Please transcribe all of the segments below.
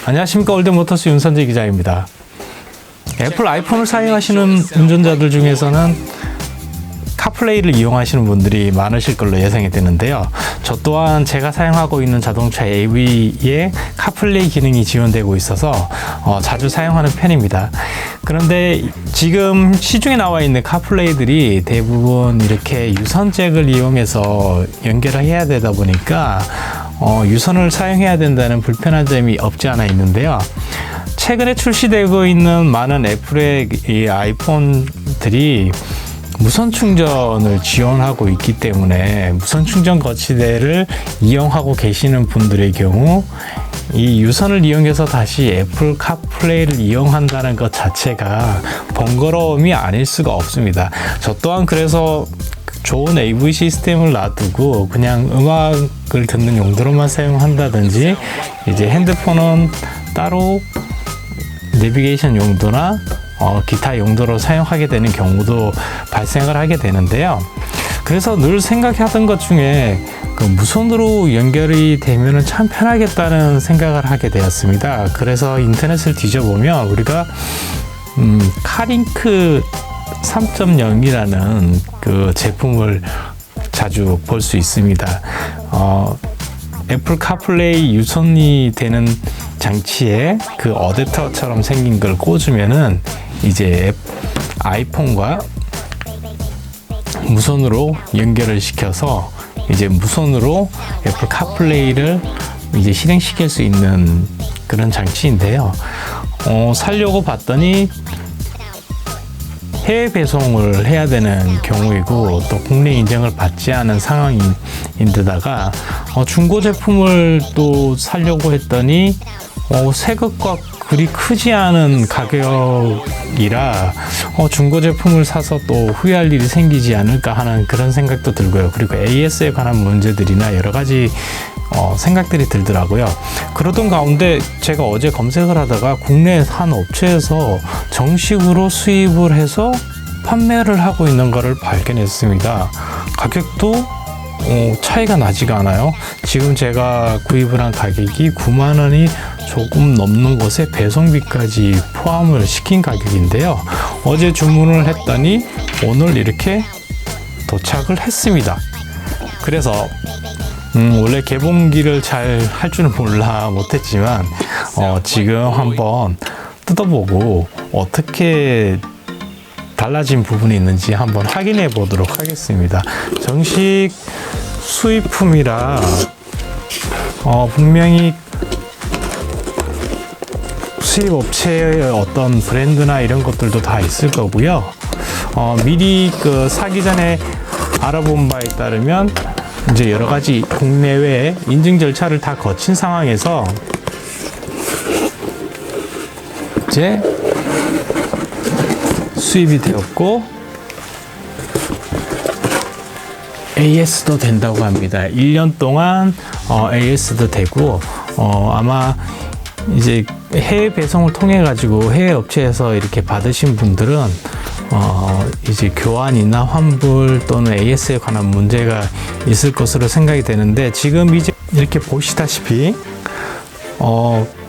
안녕하십니까. 올드모터스 윤선재 기자입니다. 애플 아이폰을 사용하시는 운전자들 중에서는 카플레이를 이용하시는 분들이 많으실 걸로 예상이 되는데요. 저 또한 제가 사용하고 있는 자동차 AV에 카플레이 기능이 지원되고 있어서 자주 사용하는 편입니다. 그런데 지금 시중에 나와 있는 카플레이들이 대부분 이렇게 유선 잭을 이용해서 연결을 해야 되다 보니까 유선을 사용해야 된다는 불편한 점이 없지 않아 있는데요. 최근에 출시되고 있는 많은 애플의 이 아이폰들이 무선 충전을 지원하고 있기 때문에 무선 충전 거치대를 이용하고 계시는 분들의 경우 이 유선을 이용해서 다시 애플 카플레이를 이용한다는 것 자체가 번거로움이 아닐 수가 없습니다. 저 또한 그래서 좋은 AV 시스템을 놔두고 그냥 음악을 듣는 용도로만 사용한다든지 이제 핸드폰은 따로 내비게이션 용도나 기타 용도로 사용하게 되는 경우도 발생을 하게 되는데요. 그래서 늘 생각하던 것 중에 그 무선으로 연결이 되면 참 편하겠다는 생각을 하게 되었습니다. 그래서 인터넷을 뒤져보면 우리가 카링크 3.0이라는 그 제품을 자주 볼 수 있습니다. 애플 카플레이 유선이 되는 장치에 그 어댑터처럼 생긴 걸 꽂으면은 이제 아이폰과 무선으로 연결을 시켜서 이제 무선으로 애플 카플레이를 이제 실행시킬 수 있는 그런 장치인데요. 사려고 봤더니 해외 배송을 해야 되는 경우이고 또 국내 인증을 받지 않은 상황인데다가 중고 제품을 또 사려고 했더니 새 것과 그리 크지 않은 가격이라 중고 제품을 사서 또 후회할 일이 생기지 않을까 하는 그런 생각도 들고요. 그리고 AS에 관한 문제들이나 여러 가지 생각들이 들더라고요. 그러던 가운데 제가 어제 검색을 하다가 국내 한 업체에서 정식으로 수입을 해서 판매를 하고 있는 것을 발견했습니다. 가격도 차이가 나지가 않아요. 지금 제가 구입을 한 가격이 9만 원이 조금 넘는 것에 배송비까지 포함을 시킨 가격인데요. 어제 주문을 했더니 오늘 이렇게 도착을 했습니다. 그래서 원래 개봉기를 잘 할 줄은 몰라 못했지만 지금 한번 뜯어보고 어떻게 달라진 부분이 있는지 한번 확인해 보도록 하겠습니다. 정식 수입품이라 분명히 수입 업체의 어떤 브랜드나 이런 것들도 다 있을 거고요. 미리 그 사기 전에 알아본 바에 따르면 이제 여러 가지 국내외 인증 절차를 다 거친 상황에서 이제 수입이 되었고 AS도 된다고 합니다. 1년 동안 AS도 되고 아마 이제 해외 배송을 통해 가지고 해외 업체에서 이렇게 받으신 분들은 이제 교환이나 환불 또는 AS에 관한 문제가 있을 것으로 생각이 되는데 지금 이제 이렇게 보시다시피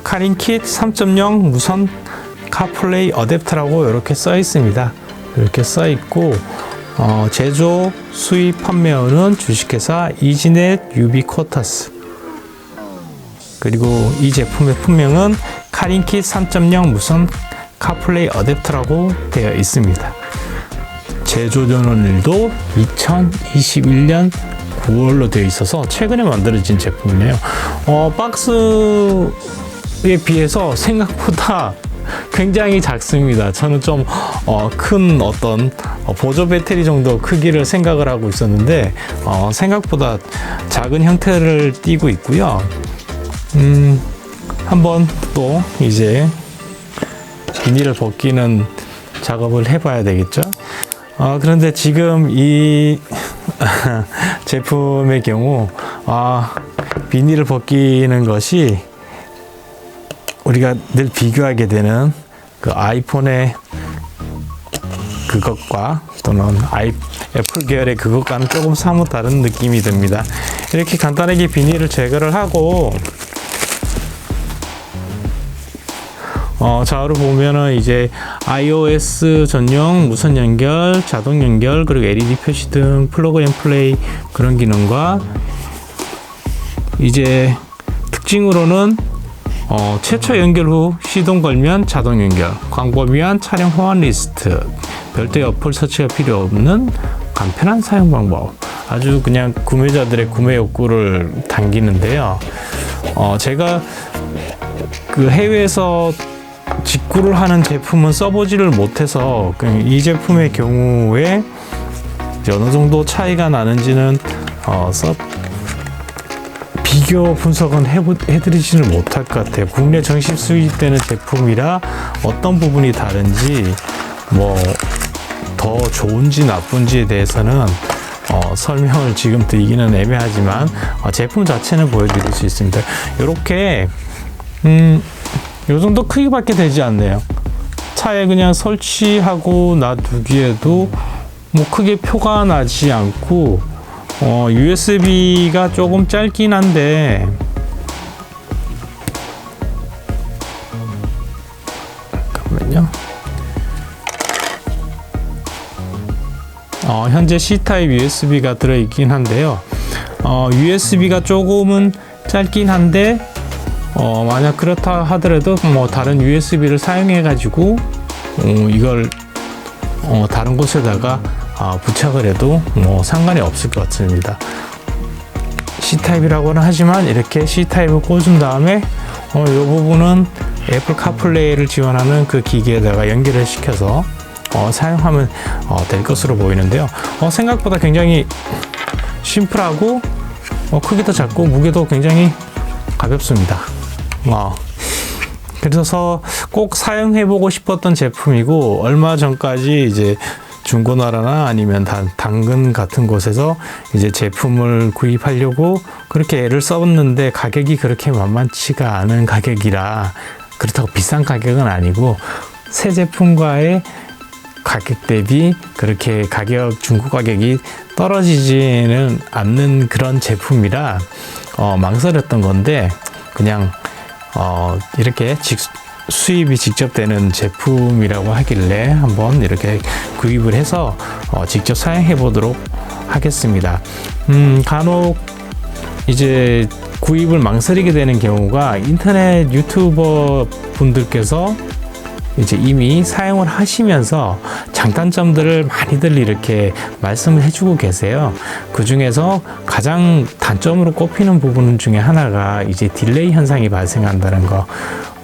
카링킷 3.0 무선 카플레이 어댑터라고 이렇게 써 있습니다. 이렇게 써 있고 제조, 수입, 판매원은 주식회사 이지넷 유비쿼터스. 그리고 이 제품의 품명은 카링킷 3.0 무선 카플레이 어댑터라고 되어 있습니다. 제조전원일도 2021년 9월로 되어 있어서 최근에 만들어진 제품이네요. 박스에 비해서 생각보다 굉장히 작습니다. 저는 좀 큰 어떤 보조 배터리 정도 크기를 생각을 하고 있었는데 생각보다 작은 형태를 띠고 있고요. 한번 또 이제 비닐을 벗기는 작업을 해봐야 되겠죠. 그런데 지금 이 제품의 경우 비닐을 벗기는 것이 우리가 늘 비교하게 되는 그 아이폰의 그것과 또는 애플 계열의 그것과는 조금 사뭇 다른 느낌이 듭니다. 이렇게 간단하게 비닐을 제거를 하고 좌우로 보면은 이제 iOS 전용 무선 연결, 자동 연결, 그리고 LED 표시 등 플러그 앤 플레이 그런 기능과 이제 특징으로는 최초 연결 후 시동 걸면 자동 연결, 광범 위한 차량 호환 리스트, 별도의 어플 설치가 필요 없는 간편한 사용 방법. 아주 그냥 구매자들의 구매 욕구를 당기는데요. 제가 그 해외에서 직구를 하는 제품은 써보지를 못해서 이 제품의 경우에 어느 정도 차이가 나는지는 비교 분석은 해드리지는 못할 것 같아요. 국내 정식 수입되는 제품이라 어떤 부분이 다른지 뭐 더 좋은지 나쁜지에 대해서는 설명을 지금 드리기는 애매하지만 제품 자체는 보여드릴 수 있습니다. 이렇게 요 정도 크기밖에 되지 않네요. 차에 그냥 설치하고 놔두기에도 뭐 크게 표가 나지 않고 USB가 조금 짧긴 한데 잠깐만요. 현재 C타입 USB가 들어있긴 한데요. USB가 조금은 짧긴 한데 만약 그렇다 하더라도 뭐 다른 USB를 사용해 가지고 이걸 다른 곳에다가 부착을 해도 뭐 상관이 없을 것 같습니다. C타입이라고는 하지만 이렇게 C타입을 꽂은 다음에 이 부분은 애플 카플레이를 지원하는 그 기기에다가 연결을 시켜서 사용하면 될 것으로 보이는데요. 생각보다 굉장히 심플하고 크기도 작고 무게도 굉장히 가볍습니다. 그래서 꼭 사용해보고 싶었던 제품이고 얼마 전까지 이제 중고나라나 아니면 당근 같은 곳에서 이제 제품을 구입하려고 그렇게 애를 썼는데 가격이 그렇게 만만치가 않은 가격이라 그렇다고 비싼 가격은 아니고 새 제품과의 가격 대비 그렇게 중고 가격이 떨어지지는 않는 그런 제품이라 망설였던 건데 그냥 이렇게 수입이 직접 되는 제품이라고 하길래 한번 이렇게 구입을 해서 직접 사용해 보도록 하겠습니다. 간혹 이제 구입을 망설이게 되는 경우가 인터넷 유튜버 분들께서 이제 이미 사용을 하시면서 장단점들을 많이들 이렇게 말씀을 해주고 계세요. 그 중에서 가장 단점으로 꼽히는 부분 중에 하나가 이제 딜레이 현상이 발생한다는 거.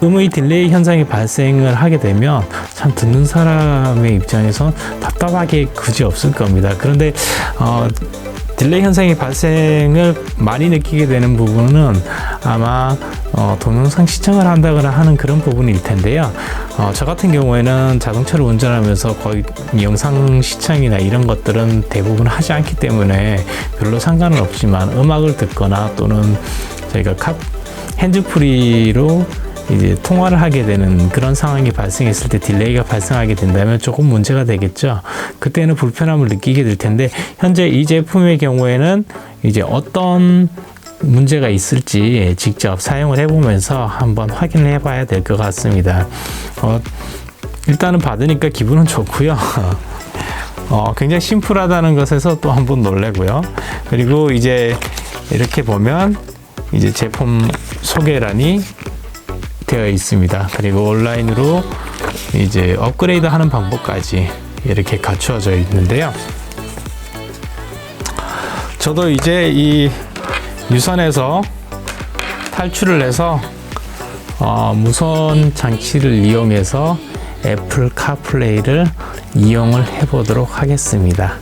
음의 딜레이 현상이 발생을 하게 되면 참 듣는 사람의 입장에선 답답하게 그지없을 겁니다. 그런데 딜레이 현상이 발생을 많이 느끼게 되는 부분은 아마 동영상 시청을 한다거나 하는 그런 부분일 텐데요. 저 같은 경우에는 자동차를 운전하면서 거의 영상 시청이나 이런 것들은 대부분 하지 않기 때문에 별로 상관은 없지만 음악을 듣거나 또는 저희가 핸즈프리로 이제 통화를 하게 되는 그런 상황이 발생했을 때 딜레이가 발생하게 된다면 조금 문제가 되겠죠. 그때는 불편함을 느끼게 될 텐데 현재 이 제품의 경우에는 이제 어떤 문제가 있을지 직접 사용을 해보면서 한번 확인을 해봐야 될 것 같습니다. 일단은 받으니까 기분은 좋고요. 굉장히 심플하다는 것에서 또 한번 놀래고요. 그리고 이제 이렇게 보면 이제 제품 소개란이 되어 있습니다. 그리고 온라인으로 이제 업그레이드 하는 방법까지 이렇게 갖추어져 있는데요. 저도 이제 이 유선에서 탈출을 해서 무선 장치를 이용해서 애플 카플레이를 이용을 해 보도록 하겠습니다.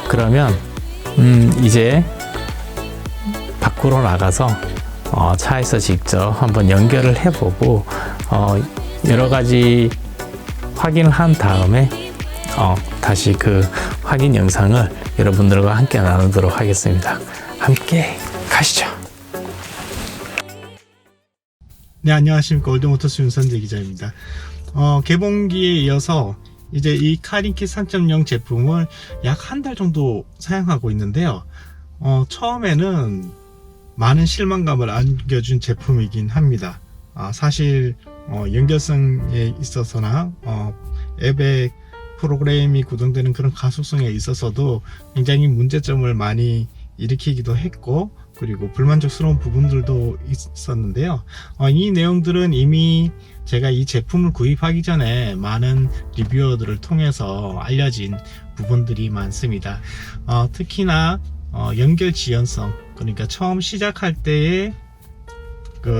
그러면 이제 밖으로 나가서 차에서 직접 한번 연결을 해보고 여러 가지 확인을 한 다음에 다시 그 확인 영상을 여러분들과 함께 나누도록 하겠습니다. 함께 가시죠. 네, 안녕하십니까. 올드모터스 윤선재 기자입니다. 개봉기에 이어서 이제 이 카링킷 3.0 제품을 약 한 달 정도 사용하고 있는데요. 처음에는 많은 실망감을 안겨준 제품이긴 합니다. 사실 연결성에 있어서나 앱의 프로그램이 구동되는 그런 가속성에 있어서도 굉장히 문제점을 많이 일으키기도 했고, 그리고 불만족스러운 부분들도 있었는데요. 이 내용들은 이미 제가 이 제품을 구입하기 전에 많은 리뷰어들을 통해서 알려진 부분들이 많습니다. 특히나 연결 지연성, 그러니까 처음 시작할 때에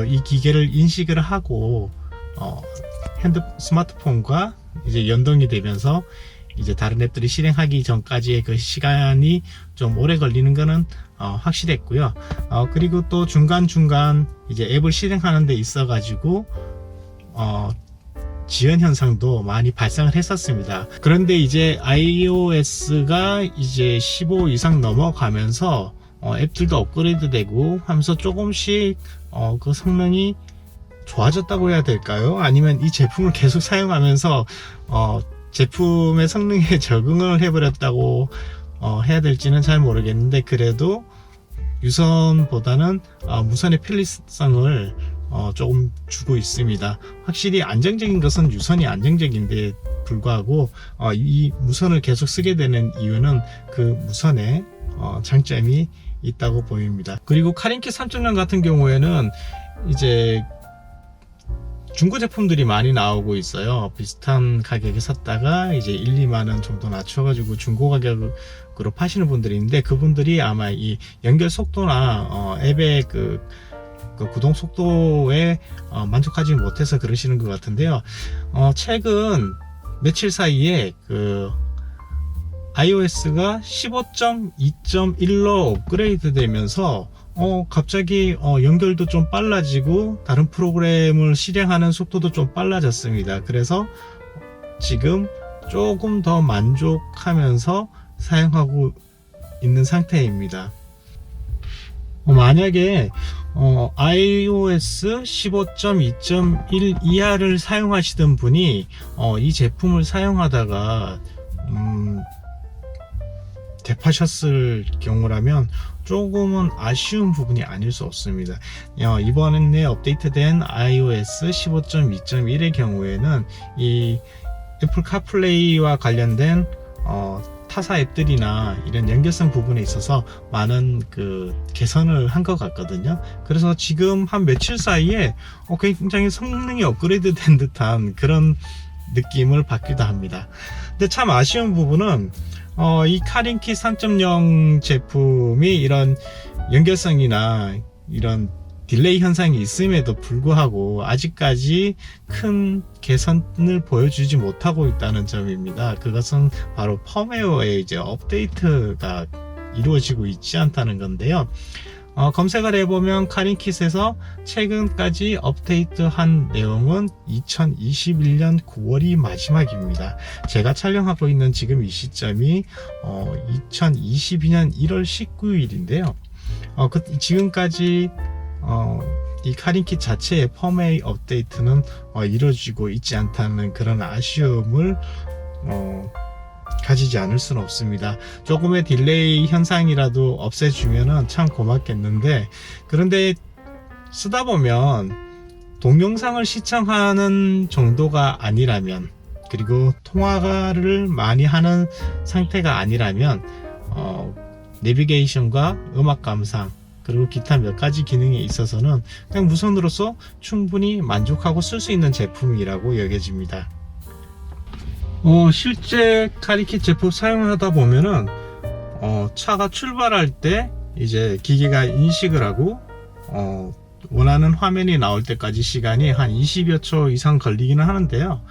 이 기계를 인식을 하고 스마트폰과 이제 연동이 되면서 이제 다른 앱들이 실행하기 전까지의 그 시간이 좀 오래 걸리는 거는 확실했고요. 그리고 또 중간중간 이제 앱을 실행하는 데 있어 가지고 지연 현상도 많이 발생을 했었습니다. 그런데 이제 iOS가 이제 15 이상 넘어가면서 앱들도 업그레이드 되고 하면서 조금씩 그 성능이 좋아졌다고 해야 될까요? 아니면 이 제품을 계속 사용하면서 제품의 성능에 적응을 해버렸다고 해야 될지는 잘 모르겠는데, 그래도 유선보다는 무선의 편리성을 조금 주고 있습니다. 확실히 안정적인 것은 유선이 안정적인데 불구하고 이 무선을 계속 쓰게 되는 이유는 그 무선의 장점이 있다고 보입니다. 그리고 카린키 3.0 같은 경우에는 이제 중고 제품들이 많이 나오고 있어요. 비슷한 가격에 샀다가 이제 1, 2만원 정도 낮춰가지고 중고 가격으로 파시는 분들이 있는데, 그분들이 아마 이 연결 속도나 앱의 그 구동 속도에 만족하지 못해서 그러시는 것 같은데요. 최근 며칠 사이에 그 iOS가 15.2.1로 업그레이드 되면서 갑자기 연결도 좀 빨라지고 다른 프로그램을 실행하는 속도도 좀 빨라졌습니다. 그래서 지금 조금 더 만족하면서 사용하고 있는 상태입니다. 만약에 iOS 15.2.1 이하를 사용하시던 분이 이 제품을 사용하다가 되파셨을 경우라면 조금은 아쉬운 부분이 아닐 수 없습니다. 이번에 업데이트된 iOS 15.2.1의 경우에는 이 애플 카플레이와 관련된 타사 앱들이나 이런 연결성 부분에 있어서 많은 그 개선을 한 것 같거든요. 그래서 지금 한 며칠 사이에 굉장히 성능이 업그레이드 된 듯한 그런 느낌을 받기도 합니다. 근데 참 아쉬운 부분은 이 카린키 3.0 제품이 이런 연결성이나 이런 딜레이 현상이 있음에도 불구하고 아직까지 큰 개선을 보여주지 못하고 있다는 점입니다. 그것은 바로 펌웨어의 이제 업데이트가 이루어지고 있지 않다는 건데요. 검색을 해보면 카린킷에서 최근까지 업데이트한 내용은 2021년 9월이 마지막입니다. 제가 촬영하고 있는 지금 이 시점이 2022년 1월 19일인데요. 지금까지 이 카린킷 자체의 펌웨어 업데이트는 이루어지고 있지 않다는 그런 아쉬움을 가지지 않을 수는 없습니다. 조금의 딜레이 현상이라도 없애주면 참 고맙겠는데, 그런데 쓰다 보면 동영상을 시청하는 정도가 아니라면, 그리고 통화를 많이 하는 상태가 아니라면 내비게이션과 음악 감상 그리고 기타 몇 가지 기능에 있어서는 그냥 무선으로서 충분히 만족하고 쓸 수 있는 제품이라고 여겨집니다. 실제 카린킷 제품 사용을 하다 보면은 차가 출발할 때 이제 기계가 인식을 하고 원하는 화면이 나올 때까지 시간이 한 20여 초 이상 걸리기는 하는데요.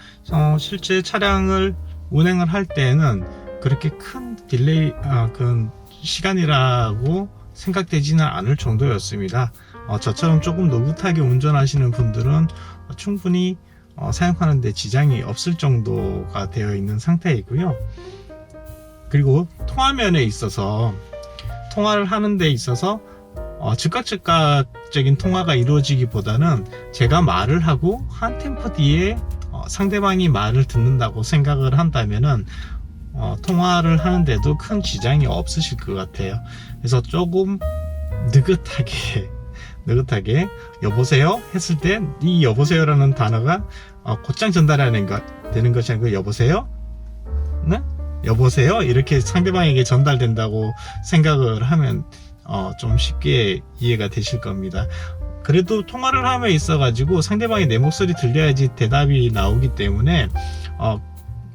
실제 차량을 운행을 할 때에는 그렇게 큰 딜레이 그런 시간이라고 생각되지는 않을 정도였습니다. 저처럼 조금 느긋하게 운전하시는 분들은 충분히 사용하는데 지장이 없을 정도가 되어 있는 상태이고요. 그리고 통화면에 있어서 통화를 하는 데 있어서 즉각적인 통화가 이루어지기보다는 제가 말을 하고 한 템포 뒤에 상대방이 말을 듣는다고 생각을 한다면은 통화를 하는데도 큰 지장이 없으실 것 같아요. 그래서 조금 느긋하게 느긋하게 여보세요 했을 때 이 여보세요라는 단어가 곧장 전달하는 것 되는 것이 아니고 여보세요? 네? 여보세요? 이렇게 상대방에게 전달된다고 생각을 하면 좀 쉽게 이해가 되실 겁니다. 그래도 통화를 함에 있어 가지고 상대방이 내 목소리 들려야지 대답이 나오기 때문에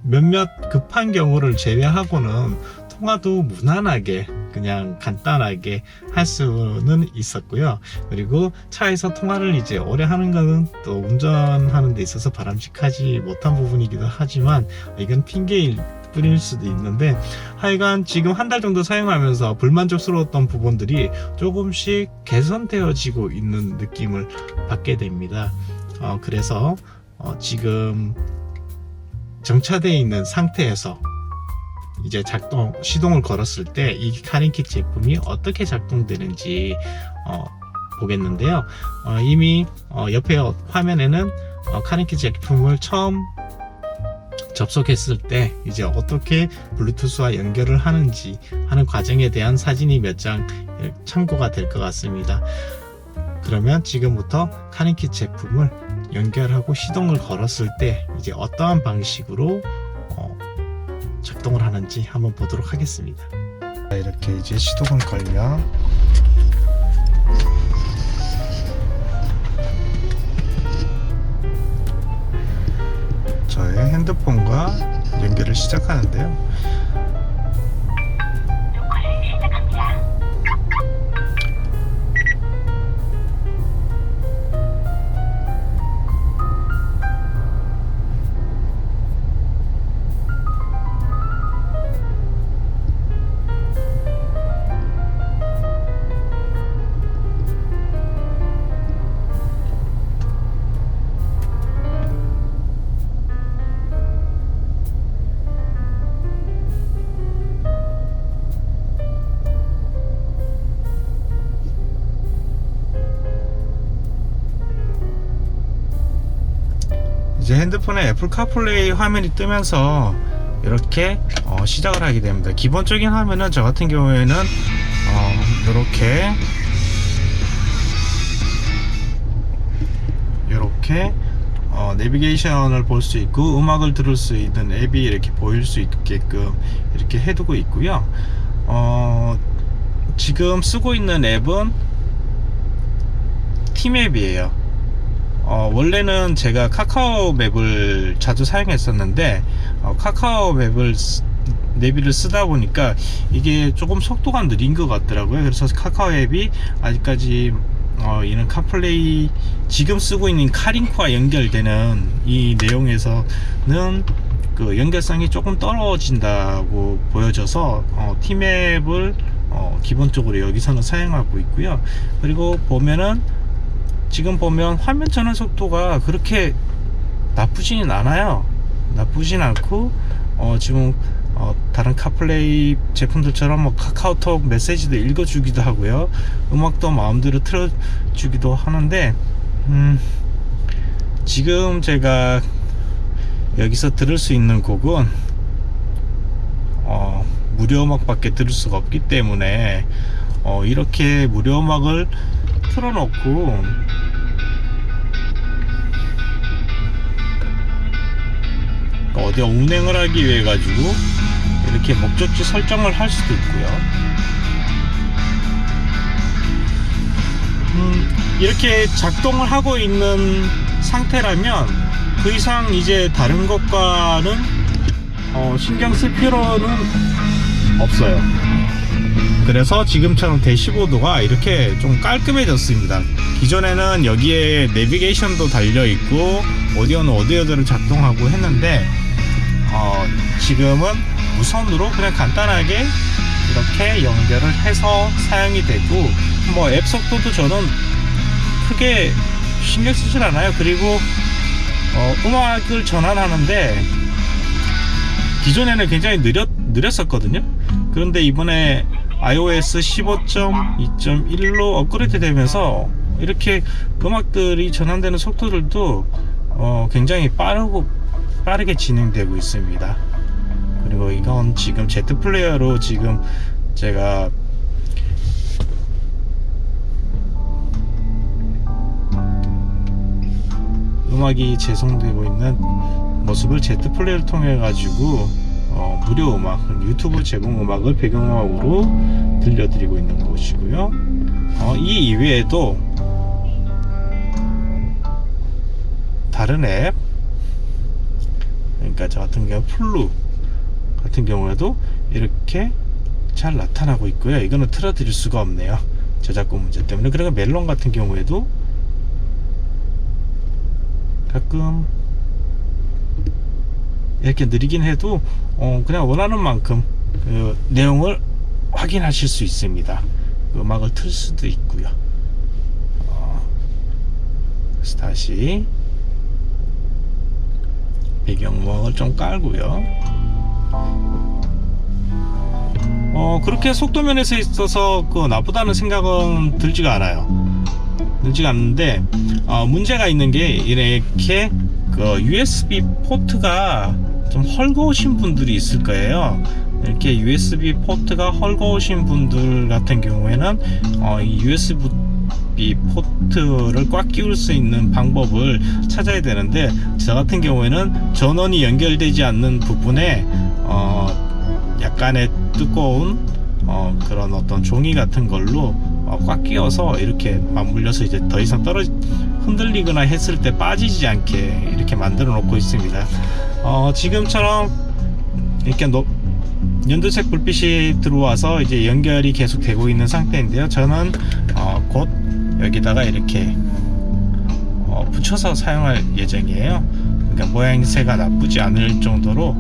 몇몇 급한 경우를 제외하고는 통화도 무난하게 그냥 간단하게 할 수는 있었고요. 그리고 차에서 통화를 이제 오래 하는 것은 또 운전하는 데 있어서 바람직하지 못한 부분이기도 하지만 이건 핑계일 뿐일 수도 있는데 하여간 지금 한 달 정도 사용하면서 불만족스러웠던 부분들이 조금씩 개선되어지고 있는 느낌을 받게 됩니다. 그래서 지금 정차되어 있는 상태에서 이제 시동을 걸었을 때 이 카링킥 제품이 어떻게 작동되는지 보겠는데요. 이미 옆에 화면에는 카링킥 제품을 처음 접속했을 때 이제 어떻게 블루투스와 연결을 하는지 하는 과정에 대한 사진이 몇 장 참고가 될 것 같습니다. 그러면 지금부터 카링킥 제품을 연결하고 시동을 걸었을 때 이제 어떠한 방식으로 작동을 하는지 한번 보도록 하겠습니다. 이렇게 이제 시동을 걸면 저의 핸드폰과 연결을 시작하는데요. 이제 핸드폰에 애플 카플레이 화면이 뜨면서 이렇게 시작을 하게 됩니다. 기본적인 화면은 저 같은 경우에는 이렇게 내비게이션을 볼 수 있고 음악을 들을 수 있는 앱이 이렇게 보일 수 있게끔 이렇게 해두고 있고요. 지금 쓰고 있는 앱은 팀앱이에요. 원래는 제가 카카오 맵을 자주 사용했었는데 카카오 맵을 내비를 쓰다 보니까 이게 조금 속도가 느린 것 같더라고요. 그래서 카카오 앱이 아직까지 이런 카플레이 지금 쓰고 있는 카링크와 연결되는 이 내용에서는 그 연결성이 조금 떨어진다고 보여져서 팀앱을 기본적으로 여기서는 사용하고 있고요. 그리고 지금 보면 화면 전환 속도가 그렇게 나쁘지는 않아요. 나쁘진 않고 지금 다른 카플레이 제품들처럼 카카오톡 메시지도 읽어주기도 하고요. 음악도 마음대로 틀어주기도 하는데 지금 제가 여기서 들을 수 있는 곡은 무료 음악밖에 들을 수가 없기 때문에 이렇게 무료 음악을 틀어놓고 어디 운행을 하기 위해 가지고 이렇게 목적지 설정을 할 수도 있고요. 이렇게 작동을 하고 있는 상태라면 그 이상 이제 다른 것과는 신경 쓸 필요는 없어요. 그래서 지금처럼 대시보드가 이렇게 좀 깔끔해졌습니다. 기존에는 여기에 내비게이션도 달려있고 오디오는 오디오들을 작동하고 했는데 지금은 무선으로 그냥 간단하게 이렇게 연결을 해서 사용이 되고 앱 속도도 저는 크게 신경 쓰질 않아요. 그리고 음악을 전환하는데 기존에는 굉장히 느렸었거든요. 그런데 이번에 iOS 15.2.1로 업그레이드 되면서 이렇게 음악들이 전환되는 속도들도 굉장히 빠르게 진행되고 있습니다. 그리고 이건 지금 Z 플레이어로 지금 제가 음악이 제공되고 있는 모습을 Z플레이를 통해 가지고 무료 음악, 유튜브 제공 음악을 배경음악으로 들려드리고 있는 곳이고요. 이 이외에도 다른 앱, 그러니까 저 같은 경우 플루 같은 경우에도 이렇게 잘 나타나고 있고요. 이거는 틀어드릴 수가 없네요, 저작권 문제 때문에. 그리고 멜론 같은 경우에도 가끔 이렇게 느리긴 해도 그냥 원하는 만큼 그 내용을 확인하실 수 있습니다. 그 음악을 틀 수도 있고요. 그래서 다시 배경음악을 좀 깔고요. 그렇게 속도면에서 있어서 나쁘다는 생각은 들지가 않는데 문제가 있는 게 이렇게 그 USB 포트가 좀 헐거우신 분들이 있을 거예요. 이렇게 USB 포트가 헐거우신 분들 같은 경우에는 이 USB 포트를 꽉 끼울 수 있는 방법을 찾아야 되는데, 저 같은 경우에는 전원이 연결되지 않는 부분에 약간의 두꺼운 그런 어떤 종이 같은 걸로 꽉 끼워서 이렇게 맞물려서 이제 더 이상 흔들리거나 했을 때 빠지지 않게 이렇게 만들어 놓고 있습니다. 지금처럼 이렇게 연두색 불빛이 들어와서 이제 연결이 계속 되고 있는 상태인데요. 저는 곧 여기다가 이렇게 붙여서 사용할 예정이에요. 그러니까 모양새가 나쁘지 않을 정도로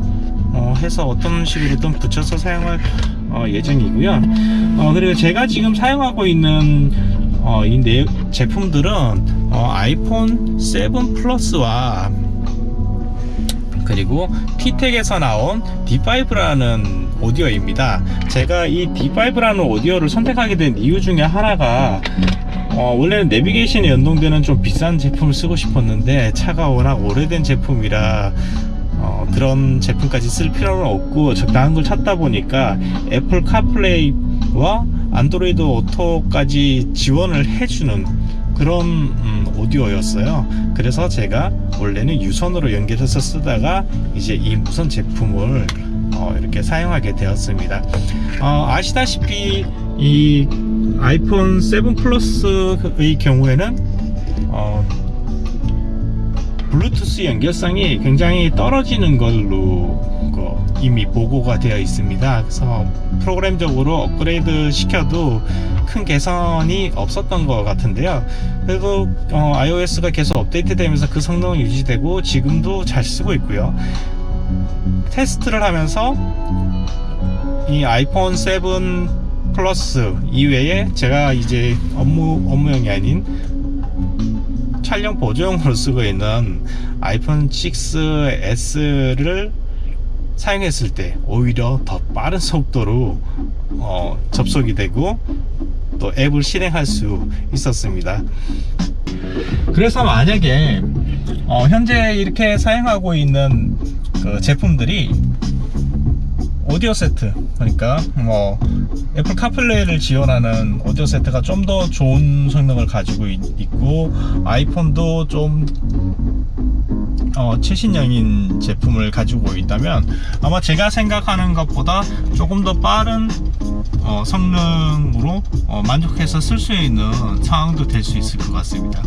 해서 어떤 식으로든 붙여서 사용할 예정이고요. 그리고 제가 지금 사용하고 있는 이 제품들은 아이폰 7 플러스와 그리고 T텍에서 나온 D5라는 오디오입니다. 제가 이 D5라는 오디오를 선택하게 된 이유 중에 하나가 원래는 내비게이션에 연동되는 좀 비싼 제품을 쓰고 싶었는데 차가 워낙 오래된 제품이라 그런 제품까지 쓸 필요는 없고 적당한 걸 찾다 보니까 애플 카플레이와 안드로이드 오토까지 지원을 해주는 그런 오디오였어요. 그래서 제가 원래는 유선으로 연결해서 쓰다가 이제 이 무선 제품을 이렇게 사용하게 되었습니다. 아시다시피 이 아이폰 7 플러스의 경우에는 블루투스 연결성이 굉장히 떨어지는 걸로 이미 보고가 되어 있습니다. 그래서 프로그램적으로 업그레이드 시켜도 큰 개선이 없었던 것 같은데요. 그래도 iOS가 계속 업데이트 되면서 그 성능은 유지되고 지금도 잘 쓰고 있고요. 테스트를 하면서 이 아이폰 7 플러스 이외에 제가 이제 업무용이 아닌 촬영 보조용으로 쓰고 있는 아이폰 6s를 사용했을 때 오히려 더 빠른 속도로 접속이 되고 또 앱을 실행할 수 있었습니다. 그래서 만약에 현재 이렇게 사용하고 있는 그 제품들이 오디오 세트, 그러니까 애플 카플레이를 지원하는 오디오 세트가 좀 더 좋은 성능을 가지고 있고 아이폰도 좀 최신형인 제품을 가지고 있다면 아마 제가 생각하는 것보다 조금 더 빠른 성능으로 만족해서 쓸 수 있는 상황도 될 수 있을 것 같습니다.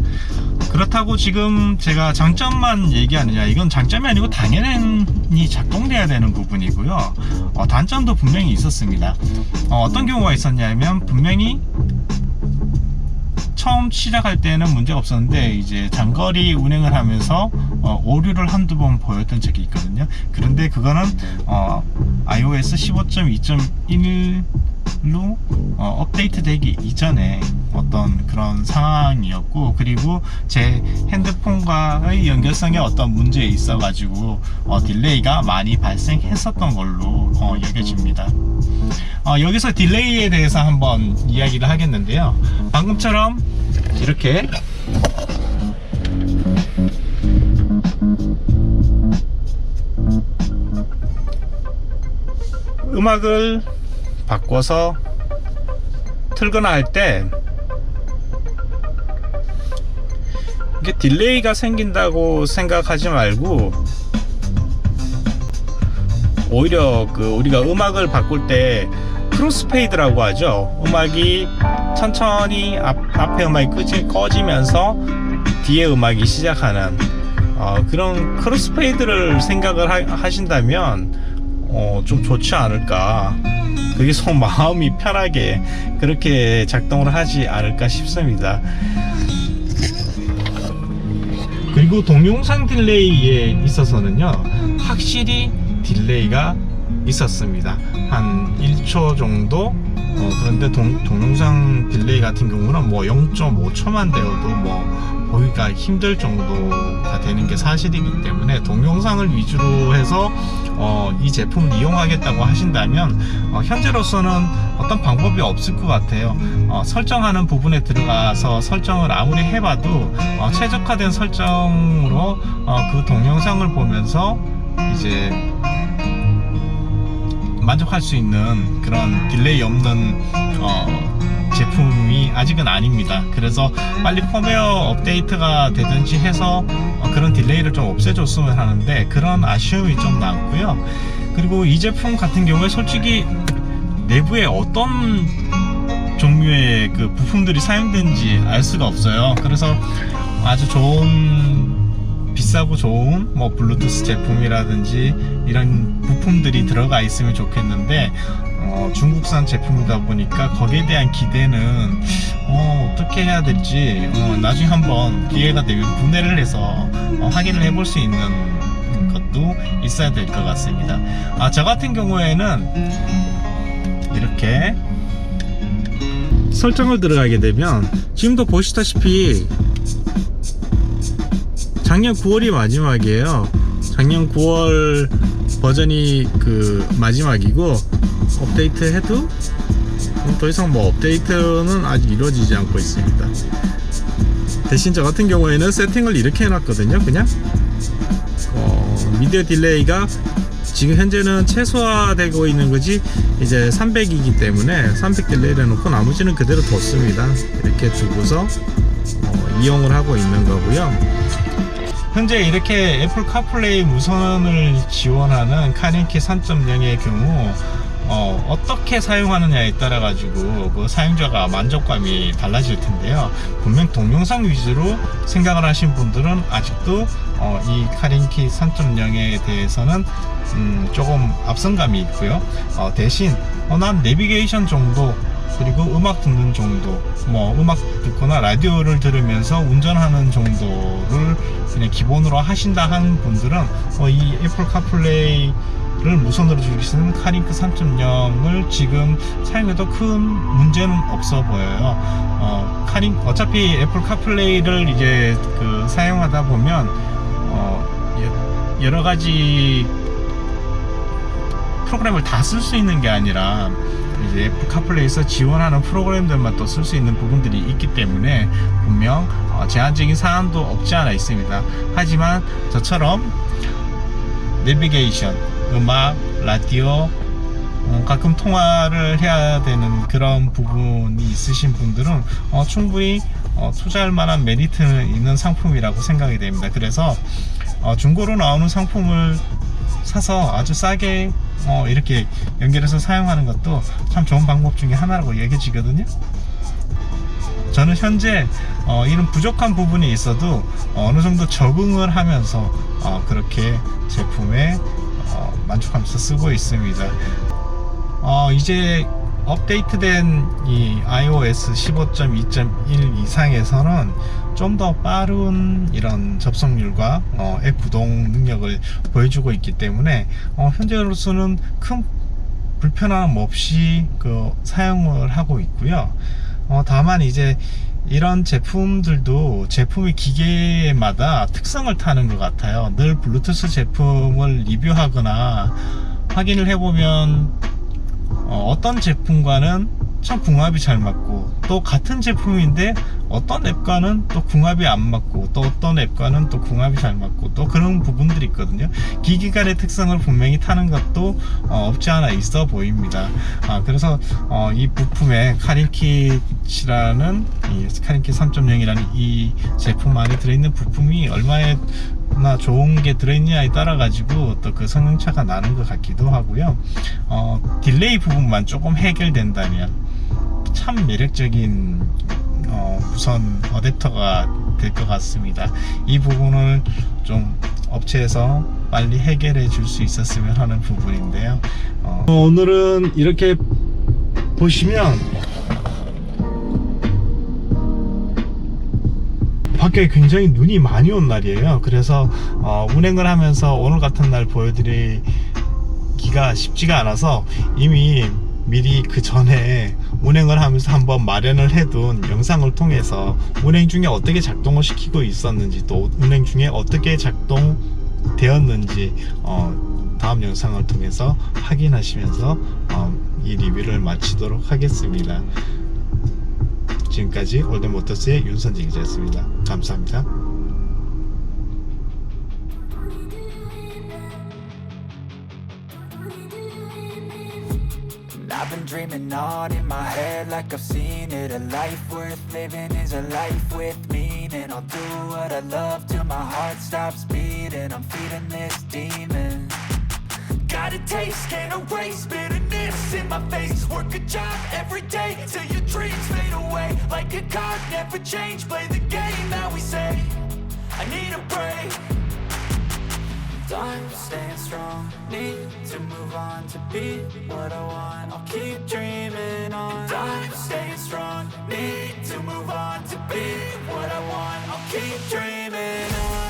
그렇다고 지금 제가 장점만 얘기하느냐, 이건 장점이 아니고 당연히 작동돼야 되는 부분이고요. 단점도 분명히 있었습니다. 어떤 경우가 있었냐면 분명히 처음 시작할 때는 문제가 없었는데 이제 장거리 운행을 하면서 오류를 한두 번 보였던 적이 있거든요. 그런데 그거는 iOS 15.2.1로 업데이트 되기 이전에 어떤 그런 상황이었고, 그리고 제 핸드폰과의 연결성에 어떤 문제에 있어 가지고 딜레이가 많이 발생했었던 걸로 여겨집니다. 여기서 딜레이에 대해서 한번 이야기를 하겠는데요. 방금처럼 이렇게 음악을 바꿔서 틀거나 할 때 이게 딜레이가 생긴다고 생각하지 말고 오히려 우리가 음악을 바꿀 때 크로스페이드라고 하죠. 음악이 천천히 앞에 음악이 꺼지면서 뒤에 음악이 시작하는 그런 크로스페이드를 생각을 하신다면 좀 좋지 않을까. 그게 좀 마음이 편하게 그렇게 작동을 하지 않을까 싶습니다. 그리고 동영상 딜레이에 있어서는요, 확실히 딜레이가 있었습니다. 한 1초 정도. 그런데 동영상 딜레이 같은 경우는 뭐 0.5초만 되어도 뭐 보기가 힘들 정도가 되는 게 사실이기 때문에 동영상을 위주로 해서 이 제품을 이용하겠다고 하신다면 현재로서는 어떤 방법이 없을 것 같아요. 설정하는 부분에 들어가서 설정을 아무리 해봐도 최적화된 설정으로 그 동영상을 보면서 이제 만족할 수 있는 그런 딜레이 없는 제품이 아직은 아닙니다. 그래서 빨리 펌웨어 업데이트가 되든지 해서 그런 딜레이를 좀 없애줬으면 하는데 그런 아쉬움이 좀 남고요. 그리고 이 제품 같은 경우에 솔직히 내부에 어떤 종류의 그 부품들이 사용된지 알 수가 없어요. 그래서 아주 좋은 비싸고 좋은 뭐 블루투스 제품이라든지 이런 부품들이 들어가 있으면 좋겠는데 중국산 제품이다 보니까 거기에 대한 기대는 어떻게 해야 될지 나중에 한번 기회가 되면 분해를 해서 확인을 해볼 수 있는 것도 있어야 될 것 같습니다. 저 같은 경우에는 이렇게 설정을 들어가게 되면 지금도 보시다시피 작년 9월이 마지막이에요. 작년 9월 버전이 그 마지막이고 업데이트 해도 더 이상 뭐 업데이트는 아직 이루어지지 않고 있습니다. 대신 저 같은 경우에는 세팅을 이렇게 해놨거든요. 그냥 미디어 딜레이가 지금 현재는 최소화되고 있는 거지 이제 300이기 때문에 300 딜레이를 해놓고 나머지는 그대로 뒀습니다. 이렇게 두고서 이용을 하고 있는 거고요. 현재 이렇게 애플 카플레이 무선을 지원하는 카린키 3.0의 경우 어떻게 사용하느냐에 따라 가지고 그 사용자가 만족감이 달라질 텐데요. 분명 동영상 위주로 생각을 하신 분들은 아직도 이 카린키 3.0에 대해서는 조금 앞선감이 있고요. 대신 난 내비게이션 정도 그리고 음악 듣는 정도, 뭐 음악 듣거나 라디오를 들으면서 운전하는 정도를 그냥 기본으로 하신다 하는 분들은 이 애플 카플레이를 무선으로 줄 수 있는 카링크 3.0을 지금 사용해도 큰 문제는 없어 보여요. 어차피 애플 카플레이를 이제 사용하다 보면 여러 가지 프로그램을 다 쓸 수 있는 게 아니라 이제 애플 카플레이에서 지원하는 프로그램들만 또 쓸 수 있는 부분들이 있기 때문에 분명 제한적인 사항도 없지 않아 있습니다. 하지만 저처럼 내비게이션, 음악, 라디오, 가끔 통화를 해야 되는 그런 부분이 있으신 분들은 충분히 투자할 만한 메리트는 있는 상품이라고 생각이 됩니다. 그래서 중고로 나오는 상품을 사서 아주 싸게 이렇게 연결해서 사용하는 것도 참 좋은 방법 중에 하나라고 여겨지거든요. 저는 현재 이런 부족한 부분이 있어도 어느 정도 적응을 하면서 그렇게 제품에 만족하면서 쓰고 있습니다. 이제 업데이트된 이 iOS 15.2.1 이상에서는 좀 더 빠른 이런 접속률과 앱 구동 능력을 보여주고 있기 때문에 현재로서는 큰 불편함 없이 사용을 하고 있고요. 다만 이제 이런 제품들도 제품의 기계마다 특성을 타는 것 같아요. 늘 블루투스 제품을 리뷰하거나 확인을 해보면 어떤 제품과는 참 궁합이 잘 맞고, 또 같은 제품인데 어떤 앱과는 또 궁합이 안 맞고, 또 어떤 앱과는 또 궁합이 잘 맞고, 또 그런 부분들이 있거든요. 기기 간의 특성을 분명히 타는 것도 없지 않아 있어 보입니다. 그래서 이 부품에 카린킷이라는 카린킷 3.0이라는 이 제품 안에 들어있는 부품이 얼마나 좋은 게 들어있냐에 따라 가지고 또 그 성능차가 나는 것 같기도 하고요. 딜레이 부분만 조금 해결된다면 참 매력적인 무선 어댑터가 될 것 같습니다. 이 부분을 좀 업체에서 빨리 해결해 줄 수 있었으면 하는 부분인데요. 오늘은 이렇게 보시면 밖에 굉장히 눈이 많이 온 날이에요. 그래서 운행을 하면서 오늘 같은 날 보여드리기가 쉽지가 않아서 이미 미리 그 전에 운행을 하면서 한번 마련을 해둔 영상을 통해서 운행 중에 어떻게 작동을 시키고 있었는지, 또 운행 중에 어떻게 작동되었는지 다음 영상을 통해서 확인하시면서 이 리뷰를 마치도록 하겠습니다. 지금까지 올드모터스의 윤선재 기자였습니다. 감사합니다. I've been dreaming on in my head like I've seen it. A life worth living is a life with meaning. I'll do what I love till my heart stops beating. I'm feeding this demon. Got a taste, can't erase bitterness in my face. Work a job every day till your dreams fade away. Like a card, never change, play the game that we say. I need a break. I'm staying strong, need to move on to be what I want. I'll keep dreaming on. I'm staying strong, need to move on to be what I want. I'll keep dreaming on.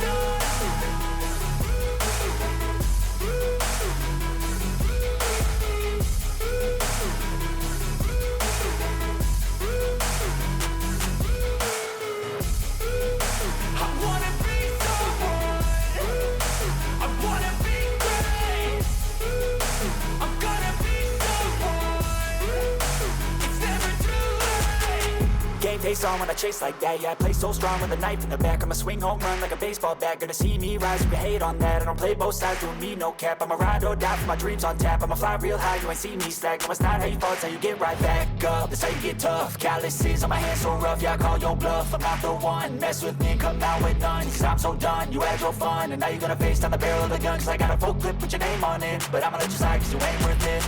Game face on when I chase like that. Yeah, I play so strong with a knife in the back. I'ma swing home run like a baseball bat. Gonna see me rise if you hate on that. I don't play both sides, doing me no cap. I'ma ride or die for my dreams on tap. I'ma fly real high, you ain't see me slack. No, it's not how you fall, it's how you get right back up. That's how you get tough. Calluses on my hands so rough, yeah, I call your bluff. I'm not the one, mess with me and come out with none. Cause I'm so done, you had your fun. And now you're gonna face down the barrel of the gun. Cause I got a full clip, put your name on it. But I'ma let you slide cause you ain't worth it.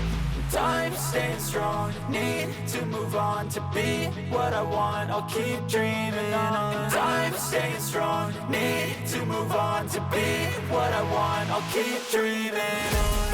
I'm staying strong, need to move on to be what I want. I'll keep dreaming on. I'm staying strong, need to move on to be what I want. I'll keep dreaming on.